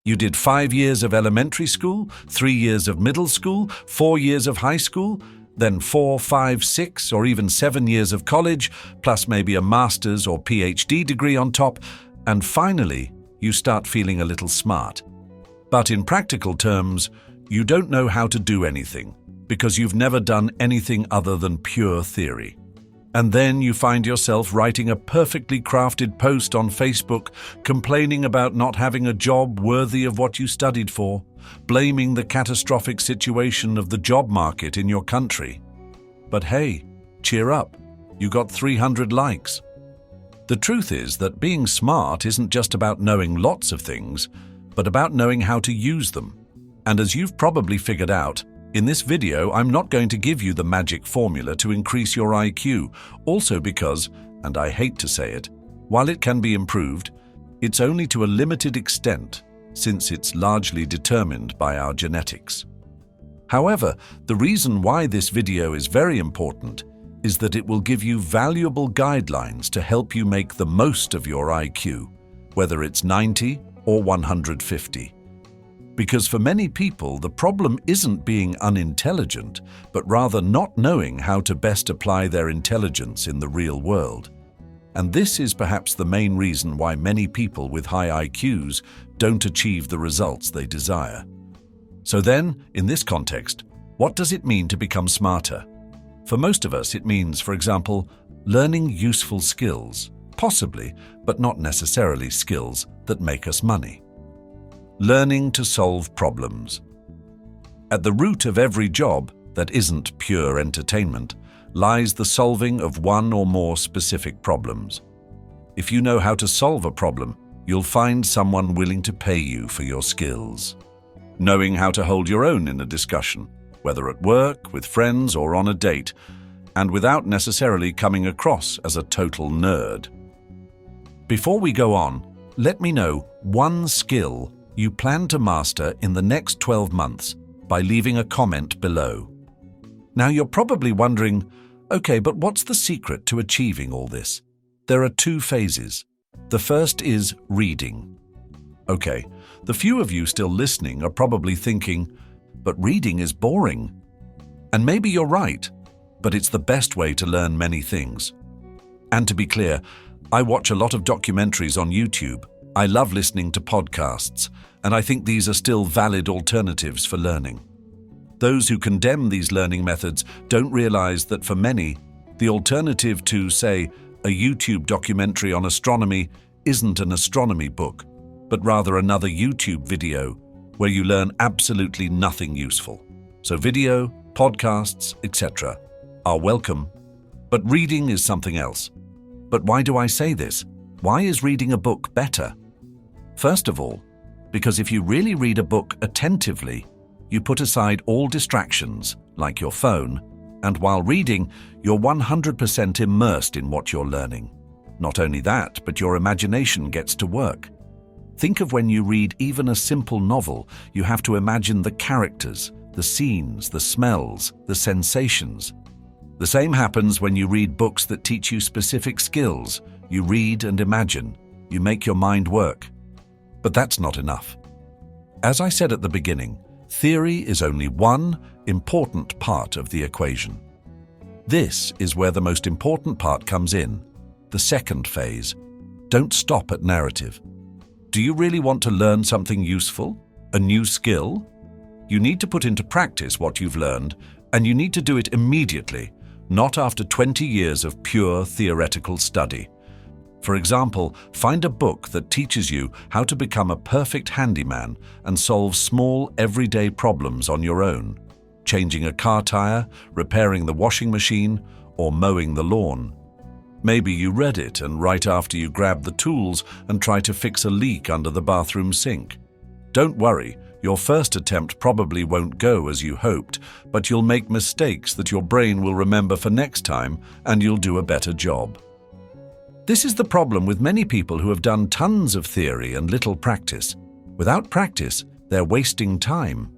You did 5 years of elementary school, 3 years of middle school, 4 years of high school, then 4, 5, 6, or even 7 years of college, plus maybe a master's or PhD degree on top, and finally, you start feeling a little smart. But in practical terms, you don't know how to do anything, because you've never done anything other than pure theory. And then you find yourself writing a perfectly crafted post on Facebook, complaining about not having a job worthy of what you studied for, blaming the catastrophic situation of the job market in your country. But hey, cheer up, you got 300 likes. The truth is that being smart isn't just about knowing lots of things, but about knowing how to use them. And as you've probably figured out, in this video, I'm not going to give you the magic formula to increase your IQ, also because, and I hate to say it, while it can be improved, it's only to a limited extent, since it's largely determined by our genetics. However, the reason why this video is very important is that it will give you valuable guidelines to help you make the most of your IQ, whether it's 90 or 150. Because for many people, the problem isn't being unintelligent, but rather not knowing how to best apply their intelligence in the real world. And this is perhaps the main reason why many people with high IQs don't achieve the results they desire. So then, in this context, what does it mean to become smarter? For most of us, it means, for example, learning useful skills, possibly, but not necessarily skills that make us money. Learning to solve problems. At the root of every job that isn't pure entertainment lies the solving of one or more specific problems. If you know how to solve a problem, you'll find someone willing to pay you for your skills. Knowing how to hold your own in a discussion, whether at work, with friends, or on a date, and without necessarily coming across as a total nerd. Before we go on, let me know one skill you plan to master in the next 12 months by leaving a comment below. Now you're probably wondering, okay, but what's the secret to achieving all this? There are 2 phases. The first is reading. Okay, the few of you still listening are probably thinking, but reading is boring. And maybe you're right, but it's the best way to learn many things. And to be clear, I watch a lot of documentaries on YouTube. I love listening to podcasts, and I think these are still valid alternatives for learning. Those who condemn these learning methods don't realize that for many, the alternative to, say, a YouTube documentary on astronomy isn't an astronomy book, but rather another YouTube video where you learn absolutely nothing useful. So video, podcasts, etc. are welcome, but reading is something else. But why do I say this? Why is reading a book better? First of all, because if you really read a book attentively, you put aside all distractions, like your phone, and while reading, you're 100% immersed in what you're learning. Not only that, but your imagination gets to work. Think of when you read even a simple novel, you have to imagine the characters, the scenes, the smells, the sensations. The same happens when you read books that teach you specific skills. You read and imagine. You make your mind work. But that's not enough. As I said at the beginning, theory is only one important part of the equation. This is where the most important part comes in, the second phase. Don't stop at narrative. Do you really want to learn something useful, a new skill? You need to put into practice what you've learned, and you need to do it immediately, not after 20 years of pure theoretical study. For example, find a book that teaches you how to become a perfect handyman and solve small, everyday problems on your own, changing a car tire, repairing the washing machine, or mowing the lawn. Maybe you read it and right after you grab the tools and try to fix a leak under the bathroom sink. Don't worry, your first attempt probably won't go as you hoped, but you'll make mistakes that your brain will remember for next time and you'll do a better job. This is the problem with many people who have done tons of theory and little practice. Without practice, they're wasting time.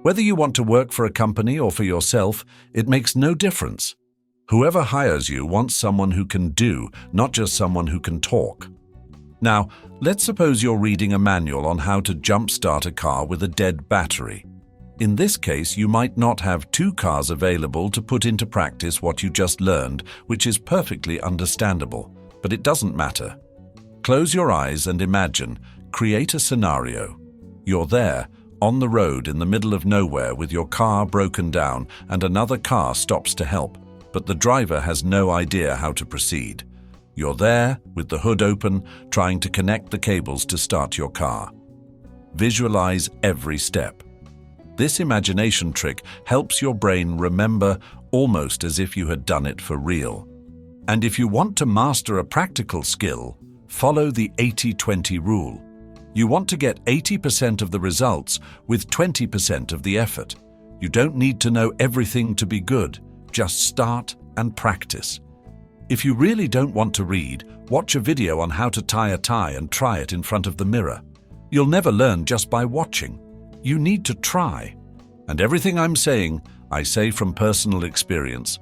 Whether you want to work for a company or for yourself, it makes no difference. Whoever hires you wants someone who can do, not just someone who can talk. Now, let's suppose you're reading a manual on how to jump-start a car with a dead battery. In this case, you might not have two cars available to put into practice what you just learned, which is perfectly understandable, but it doesn't matter. Close your eyes and imagine. Create a scenario. You're there, on the road in the middle of nowhere with your car broken down and another car stops to help, but the driver has no idea how to proceed. You're there, with the hood open, trying to connect the cables to start your car. Visualize every step. This imagination trick helps your brain remember almost as if you had done it for real. And if you want to master a practical skill, follow the 80-20 rule. You want to get 80% of the results with 20% of the effort. You don't need to know everything to be good. Just start and practice. If you really don't want to read, watch a video on how to tie a tie and try it in front of the mirror. You'll never learn just by watching. You need to try. And everything I'm saying, I say from personal experience.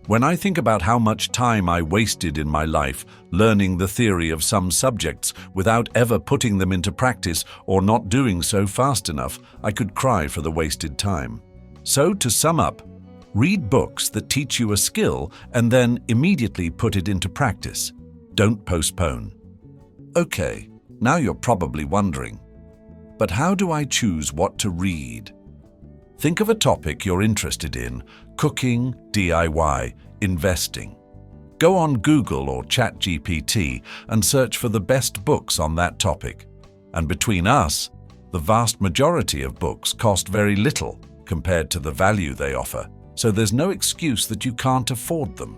When I think about how much time I wasted in my life learning the theory of some subjects without ever putting them into practice or not doing so fast enough, I could cry for the wasted time. So, to sum up, read books that teach you a skill and then immediately put it into practice. Don't postpone. Okay, now you're probably wondering, but how do I choose what to read? Think of a topic you're interested in: cooking, DIY, investing. Go on Google or ChatGPT and search for the best books on that topic. And between us, the vast majority of books cost very little compared to the value they offer, so there's no excuse that you can't afford them.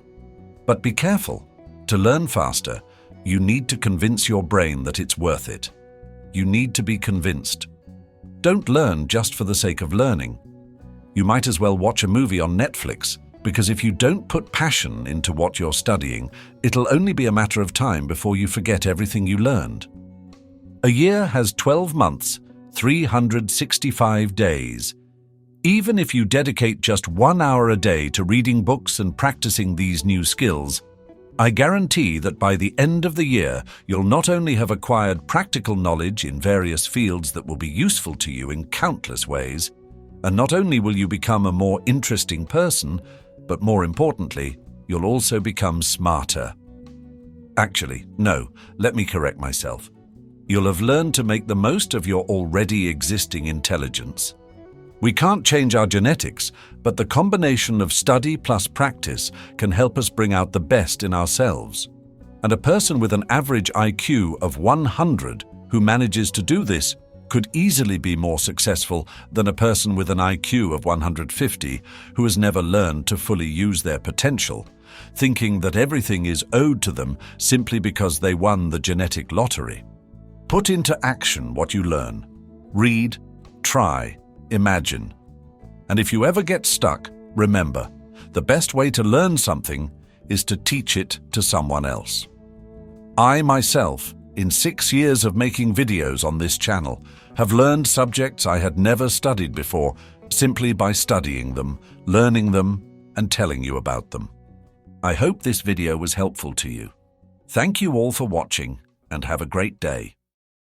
But be careful. To learn faster, you need to convince your brain that it's worth it. You need to be convinced. Don't learn just for the sake of learning. You might as well watch a movie on Netflix, because if you don't put passion into what you're studying, it'll only be a matter of time before you forget everything you learned. A year has 12 months, 365 days. Even if you dedicate just 1 hour a day to reading books and practicing these new skills, I guarantee that by the end of the year, you'll not only have acquired practical knowledge in various fields that will be useful to you in countless ways, and not only will you become a more interesting person, but more importantly, you'll also become smarter. Actually, no, let me correct myself. You'll have learned to make the most of your already existing intelligence. We can't change our genetics, but the combination of study plus practice can help us bring out the best in ourselves. And a person with an average IQ of 100 who manages to do this could easily be more successful than a person with an IQ of 150 who has never learned to fully use their potential, thinking that everything is owed to them simply because they won the genetic lottery. Put into action what you learn. Read, try, imagine. And if you ever get stuck, remember, the best way to learn something is to teach it to someone else. I myself, in 6 years of making videos on this channel, have learned subjects I had never studied before simply by studying them, learning them, and telling you about them. I hope this video was helpful to you. Thank you all for watching, and have a great day.